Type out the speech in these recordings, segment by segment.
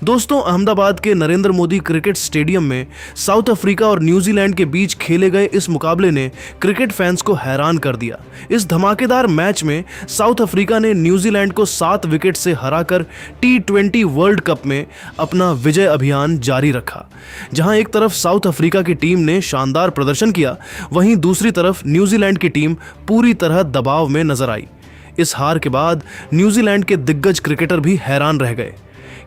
दोस्तों, अहमदाबाद के Narendra Modi cricket stadium में साउथ अफ्रीका और न्यूजीलैंड के बीच खेले गए इस मुकाबले ने क्रिकेट फैंस को हैरान कर दिया। इस धमाकेदार मैच में साउथ अफ्रीका ने न्यूजीलैंड को 7 विकेट से हराकर T20 वर्ल्ड कप में अपना विजय अभियान जारी रखा। जहां एक तरफ साउथ अफ्रीका की टीम ने शानदार प्रदर्शन किया, वहीं दूसरी तरफ न्यूजीलैंड की टीम पूरी तरह दबाव में नजर आई। इस हार के बाद न्यूजीलैंड के दिग्गज क्रिकेटर भी हैरान रह गए।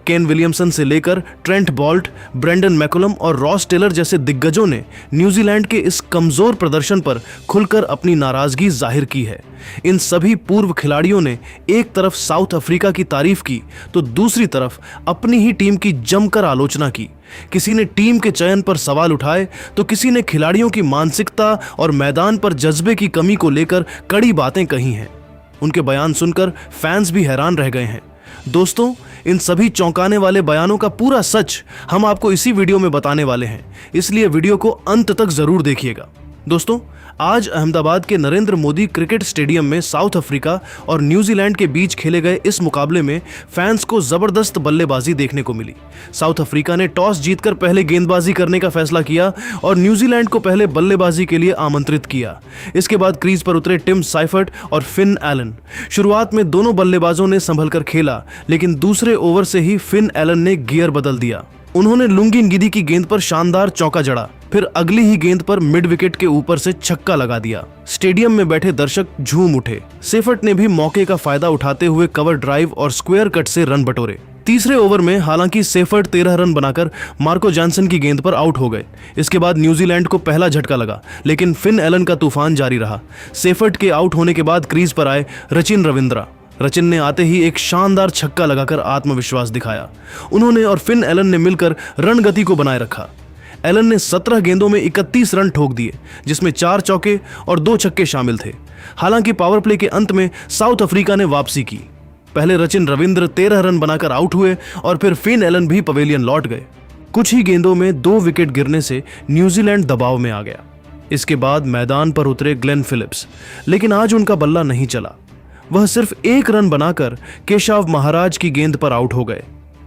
केन विलियमसन से लेकर ट्रेंट बोल्ट, ब्रेंडन मैकुलम और रॉस टेलर जैसे दिग्गजों ने न्यूजीलैंड के इस कमजोर प्रदर्शन पर खुलकर अपनी नाराजगी जाहिर की है। इन सभी पूर्व खिलाड़ियों ने एक तरफ साउथ अफ्रीका की तारीफ की तो दूसरी तरफ अपनी ही टीम की जमकर आलोचना की। किसी ने टीम के चयन पर सवाल उठाए तो किसी ने खिलाड़ियों की मानसिकता और मैदान पर जज्बे की कमी को लेकर कड़ी बातें कही हैं। उनके बयान सुनकर फैंस भी हैरान रह गए हैं। दोस्तों, इन सभी चौंकाने वाले बयानों का पूरा सच हम आपको इसी वीडियो में बताने वाले हैं, इसलिए वीडियो को अंत तक जरूर देखिएगा। दोस्तों, आज अहमदाबाद के नरेंद्र मोदी क्रिकेट स्टेडियम में साउथ अफ्रीका और न्यूजीलैंड के बीच खेले गए इस मुकाबले में फैंस को जबरदस्त बल्लेबाजी देखने को मिली। साउथ अफ्रीका ने टॉस जीतकर पहले गेंदबाजी करने का फैसला किया और न्यूजीलैंड को पहले बल्लेबाजी के लिए आमंत्रित किया। इसके बाद क्रीज पर उतरे टिम साइफर्ट और फिन एलन। शुरुआत में दोनों बल्लेबाजों ने संभल कर खेला, लेकिन दूसरे ओवर से ही फिन एलन ने गियर बदल दिया। उन्होंने लुंगी गिदी की गेंद पर शानदार चौका जड़ा, फिर अगली ही गेंद पर मिड विकेट के ऊपर से छक्का लगा दिया। स्टेडियम में बैठे दर्शक झूम उठे। सेफर्ट ने भी मौके का फायदा उठाते हुए कवर ड्राइव और स्क्वायर कट से रन बटोरे। तीसरे ओवर में हालांकि सेफर्ट 13 रन बनाकर मार्को जॉनसन की गेंद पर आउट हो गए। इसके बाद न्यूजीलैंड को पहला झटका लगा, लेकिन फिन एलन का तूफान जारी रहा। सेफर्ट के आउट होने के बाद क्रीज पर आए रचिन रविंद्रा। रचिन ने आते ही एक शानदार छक्का लगाकर आत्मविश्वास दिखाया। उन्होंने और फिन एलन ने मिलकर रणगति को बनाए रखा। एलन ने 17 गेंदों में 31 रन ठोक दिए, जिसमें 4 चौके और 2 छक्के शामिल थे। हालांकि पावर प्ले के अंत में साउथ अफ्रीका ने वापसी की। पहले रचिन रविंद्र 13 रन बनाकर आउट हुए और फिर फिन एलन भी पवेलियन लौट गए। कुछ ही गेंदों में 2 विकेट गिरने से न्यूजीलैंड दबाव में आ गया। इसके बाद मैदान पर उतरे ग्लेन फिलिप्स, लेकिन आज उनका बल्ला नहीं चला। वह सिर्फ 1 रन बनाकर केशव महाराज की गेंद पर आउट हो गए।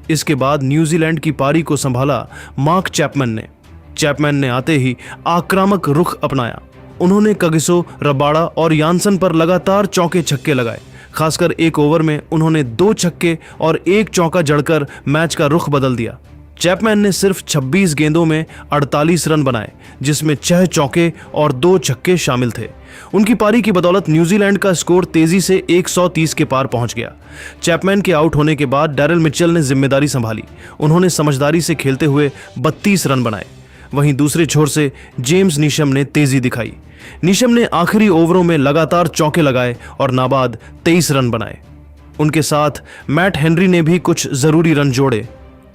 इसके बाद न्यूजीलैंड की पारी को संभाला मार्क चैपमैन ने आते ही आक्रामक रुख अपनाया। उन्होंने कगिसो, रबाड़ा और यानसन पर लगातार चौके छक्के लगाए। खासकर एक ओवर में उन्होंने 2 छक्के और 1 चौका जड़कर मैच का रुख बदल दिया। चैपमैन ने सिर्फ 26 गेंदों में 48 रन बनाए, जिसमें 6 चौके और 2 छक्के शामिल थे। उनकी पारी की बदौलत न्यूजीलैंड का स्कोर तेजी से 130 के पार पहुंच गया। चैपमैन के आउट होने के बाद डैरिल मिचेल ने जिम्मेदारी संभाली। उन्होंने समझदारी से खेलते हुए 32 रन बनाए। वहीं दूसरे छोर से जेम्स नीशम ने तेजी दिखाई। नीशम ने आखिरी ओवरों में लगातार चौके लगाए और नाबाद 23 रन बनाए। उनके साथ मैट हेनरी ने भी कुछ जरूरी रन जोड़े।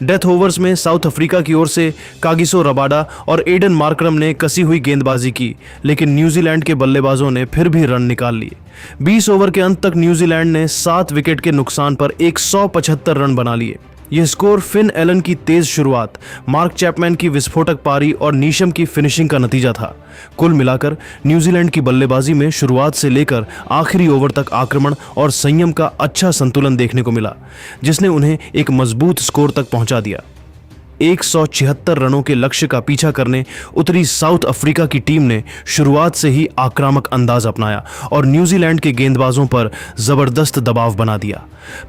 डेथ ओवर्स में साउथ अफ्रीका की ओर से कागिसो रबाडा और एडन मार्करम ने कसी हुई गेंदबाजी की, लेकिन न्यूजीलैंड के बल्लेबाजों ने फिर भी रन निकाल लिए। 20 ओवर के अंत तक न्यूजीलैंड ने 7 विकेट के नुकसान पर 175 रन बना लिए। यह स्कोर फिन एलन की तेज शुरुआत, मार्क चैपमैन की विस्फोटक पारी और नीशम की फिनिशिंग का नतीजा था। कुल मिलाकर न्यूजीलैंड की बल्लेबाजी में शुरुआत से लेकर आखिरी ओवर तक आक्रमण और संयम का अच्छा संतुलन देखने को मिला, जिसने उन्हें एक मजबूत स्कोर तक पहुंचा दिया। 176 रनों के लक्ष्य का पीछा करने उतरी साउथ अफ्रीका की टीम ने शुरुआत से ही आक्रामक अंदाज अपनाया और न्यूजीलैंड के गेंदबाजों पर जबरदस्त दबाव बना दिया।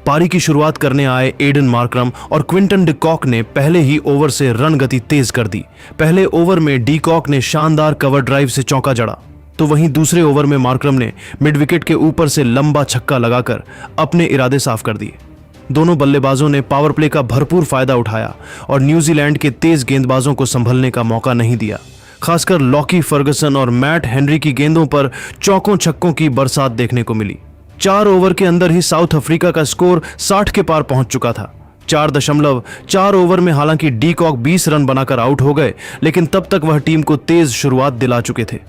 पारी की शुरुआत करने आए एडन मार्करम और क्विंटन डिकॉक ने पहले ही ओवर से रन गति तेज कर दी। पहले ओवर में डिकॉक ने शानदार कवर ड्राइव से चौका जड़ा, तो वहीं दूसरे ओवर में मार्करम ने मिड विकेट के ऊपर से लंबा छक्का लगाकर अपने इरादे साफ कर दिए। दोनों बल्लेबाजों ने पावर प्ले का भरपूर फायदा उठाया और न्यूजीलैंड के तेज गेंदबाजों को संभलने का मौका नहीं दिया। खासकर लॉकी फर्गसन और मैट हेनरी की गेंदों पर चौकों छक्कों की बरसात देखने को मिली। 4 ओवर के अंदर ही साउथ अफ्रीका का स्कोर 60 के पार पहुंच चुका था। 4.4 ओवर में हालांकि डिकॉक 20 रन बनाकर आउट हो गए, लेकिन तब तक वह टीम को तेज शुरुआत दिला चुके थे।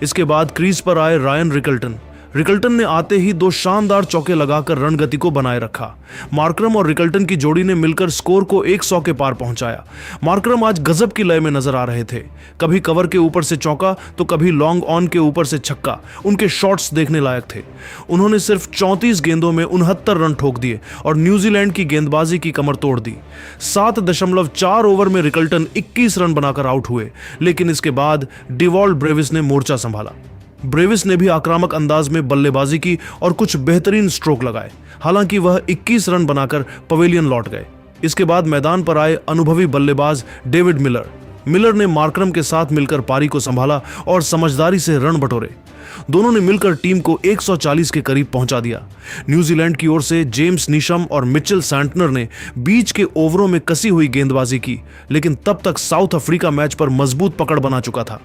इसके बाद क्रीज पर आए रायन रिकल्टन। रिकल्टन ने आते ही 2 शानदार चौके लगाकर रणगति को बनाए रखा। मार्करम और रिकल्टन की जोड़ी ने मिलकर स्कोर को 100 के पार पहुंचाया। मार्करम आज गजब की लय में नजर आ रहे थे। कभी कवर के ऊपर से चौका तो कभी लॉन्ग ऑन के ऊपर से छक्का। उनके शॉट्स देखने लायक थे। उन्होंने सिर्फ 34 गेंदों में 69 रन ठोक दिए और न्यूजीलैंड की गेंदबाजी की कमर तोड़ दी। 7.4 ओवर में रिकल्टन 21 रन बनाकर आउट हुए, लेकिन इसके बाद डिवॉल्ट ब्रेविस ने मोर्चा संभाला। ब्रेविस ने भी आक्रामक अंदाज में बल्लेबाजी की और कुछ बेहतरीन स्ट्रोक लगाए। हालांकि वह 21 रन बनाकर पवेलियन लौट गए। इसके बाद मैदान पर आए अनुभवी बल्लेबाज डेविड मिलर ने मार्करम के साथ मिलकर पारी को संभाला और समझदारी से रन बटोरे। दोनों ने मिलकर टीम को 140 के करीब पहुंचा दिया। न्यूजीलैंड की ओर से जेम्स नीशम और मिचेल सैंटनर ने बीच के ओवरों में कसी हुई गेंदबाजी की, लेकिन तब तक साउथ अफ्रीका मैच पर मजबूत पकड़ बना चुका था।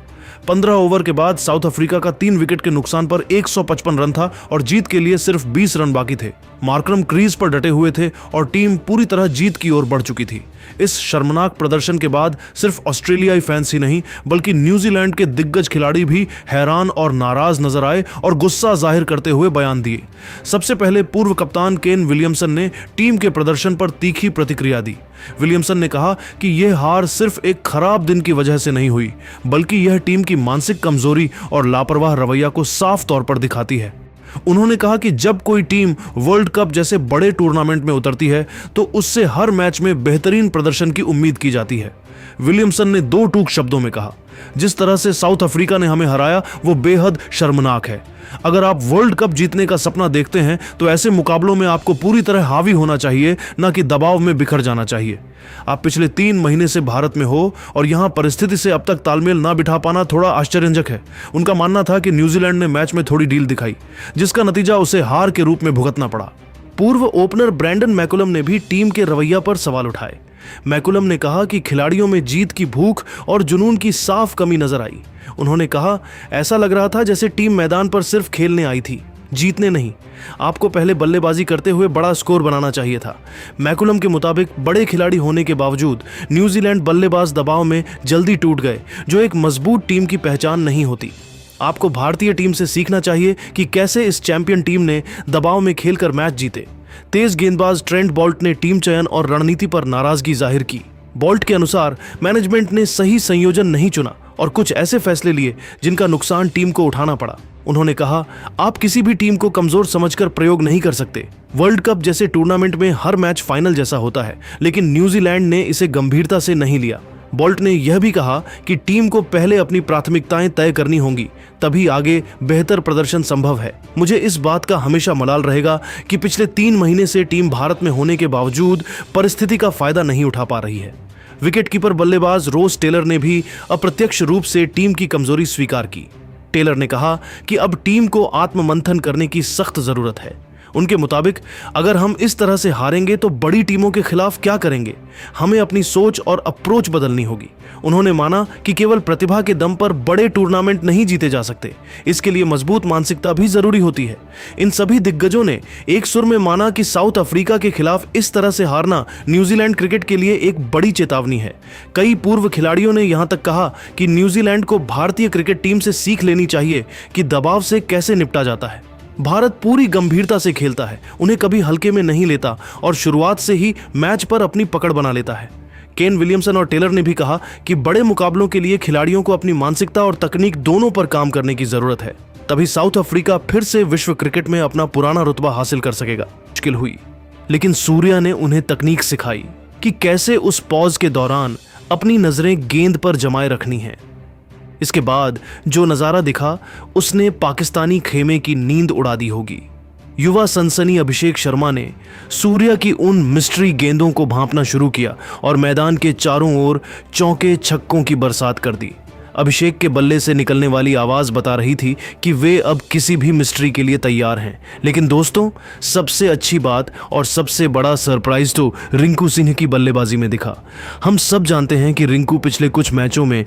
15 ओवर के बाद साउथ अफ्रीका का 3 विकेट के नुकसान पर 155 रन था और जीत के लिए सिर्फ 20 रन बाकी थे। मार्करम क्रीज पर डटे हुए थे और टीम पूरी तरह जीत की ओर बढ़ चुकी थी। इस शर्मनाक प्रदर्शन के बाद सिर्फ ऑस्ट्रेलियाई फैंस ही नहीं बल्कि न्यूजीलैंड के दिग्गज खिलाड़ी भी हैरान और नाराज नजर आए और गुस्सा जाहिर करते हुए बयान दिए। सबसे पहले पूर्व कप्तान केन विलियमसन ने टीम के प्रदर्शन पर तीखी प्रतिक्रिया दी। विलियमसन ने कहा कि यह हार सिर्फ एक खराब दिन की वजह से नहीं हुई, बल्कि यह टीम की मानसिक कमजोरी और लापरवाह रवैया को साफ तौर पर दिखाती है। उन्होंने कहा कि जब कोई टीम वर्ल्ड कप जैसे बड़े टूर्नामेंट में उतरती है तो उससे हर मैच में बेहतरीन प्रदर्शन की उम्मीद की जाती है। विलियमसन ने 2 टूक शब्दों में कहा, जिस तरह से साउथ अफ्रीका ने हमें हराया वो बेहद शर्मनाक है। अगर आप वर्ल्ड कप जीतने का सपना देखते हैं तो ऐसे मुकाबलों में आपको पूरी तरह हावी होना चाहिए, न कि दबाव में बिखर जाना चाहिए। आप पिछले 3 महीने से भारत में हो और यहां परिस्थिति से अब तक तालमेल ना बिठा पाना थोड़ा आश्चर्यजनक है। उनका मानना था कि न्यूजीलैंड ने मैच में थोड़ी ढील दिखाई, जिसका नतीजा उसे हार के रूप में भुगतना पड़ा। पूर्व ओपनर ब्रैंडन मैकुलम ने भी टीम के रवैया पर सवाल उठाए। मैकुलम ने कहा कि खिलाड़ियों में जीत की भूख और जुनून की साफ कमी नजर आई। उन्होंने कहा, ऐसा लग रहा था जैसे टीम मैदान पर सिर्फ खेलने आई थी, जीतने नहीं। आपको पहले बल्लेबाजी करते हुए बड़ा स्कोर बनाना चाहिए था। मैकुलम के मुताबिक बड़े खिलाड़ी होने के बावजूद न्यूजीलैंड बल्लेबाज दबाव में जल्दी टूट गए, जो एक मजबूत टीम की पहचान नहीं होती। आपको भारतीय टीम से सीखना चाहिए कि कैसे इस चैंपियन टीम ने दबाव में खेलकर मैच जीते। तेज गेंदबाज ट्रेंट बोल्ट ने टीम चयन और रणनीति पर नाराजगी जाहिर की। बोल्ट के अनुसार मैनेजमेंट ने सही संयोजन नहीं चुना और कुछ ऐसे फैसले लिए जिनका नुकसान टीम को उठाना पड़ा। उन्होंने कहा, आप किसी भी टीम को कमजोर समझकर प्रयोग नहीं कर सकते। वर्ल्ड कप जैसे टूर्नामेंट में हर मैच फाइनल जैसा होता है, लेकिन न्यूजीलैंड ने इसे गंभीरता से नहीं लिया। बोल्ट ने यह भी कहा कि टीम को पहले अपनी प्राथमिकताएं तय करनी होंगी, तभी आगे बेहतर प्रदर्शन संभव है। मुझे इस बात का हमेशा मलाल रहेगा कि पिछले 3 महीने से टीम भारत में होने के बावजूद परिस्थिति का फायदा नहीं उठा पा रही है। विकेटकीपर बल्लेबाज रोस टेलर ने भी अप्रत्यक्ष रूप से टीम की कमजोरी स्वीकार की। टेलर ने कहा कि अब टीम को आत्ममंथन करने की सख्त जरूरत है। उनके मुताबिक अगर हम इस तरह से हारेंगे तो बड़ी टीमों के खिलाफ क्या करेंगे? हमें अपनी सोच और अप्रोच बदलनी होगी। उन्होंने माना कि केवल प्रतिभा के दम पर बड़े टूर्नामेंट नहीं जीते जा सकते, इसके लिए मजबूत मानसिकता भी जरूरी होती है। इन सभी दिग्गजों ने एक सुर में माना कि साउथ अफ्रीका के खिलाफ इस तरह से हारना न्यूजीलैंड क्रिकेट के लिए एक बड़ी चेतावनी है। कई पूर्व खिलाड़ियों ने यहां तक कहा कि न्यूजीलैंड को भारतीय क्रिकेट टीम से सीख लेनी चाहिए कि दबाव से कैसे निपटा जाता है। भारत पूरी गंभीरता से खेलता है, उन्हें कभी हल्के में नहीं लेता और शुरुआत से ही मैच पर अपनी पकड़ बना लेता है। केन विलियमसन और टेलर ने भी कहा कि बड़े मुकाबलों के लिए खिलाड़ियों को अपनी मानसिकता और तकनीक दोनों पर काम करने की जरूरत है, तभी साउथ अफ्रीका फिर से विश्व क्रिकेट में अपना पुराना रुतबा हासिल कर सकेगा। मुश्किल हुई, लेकिन सूर्या ने उन्हें तकनीक सिखाई कि कैसे उस पॉज के दौरान अपनी नजरें गेंद पर जमाए रखनी है। इसके बाद जो नजारा दिखा उसने पाकिस्तानी खेमे की नींद उड़ा दी होगी। युवा सनसनी अभिषेक शर्मा ने सूर्या की उन मिस्ट्री गेंदों को भांपना शुरू किया और मैदान के चारों ओर चौके छक्कों की बरसात कर दी। अभिषेक के बल्ले से निकलने वाली आवाज बता रही थी कि वे अब किसी भी मिस्ट्री के लिए तैयार हैं। लेकिन दोस्तों, सबसे अच्छी बात और सबसे बड़ा सरप्राइज तो रिंकू सिंह की बल्लेबाजी में दिखा। हम सब जानते हैं कि रिंकू पिछले कुछ मैचों में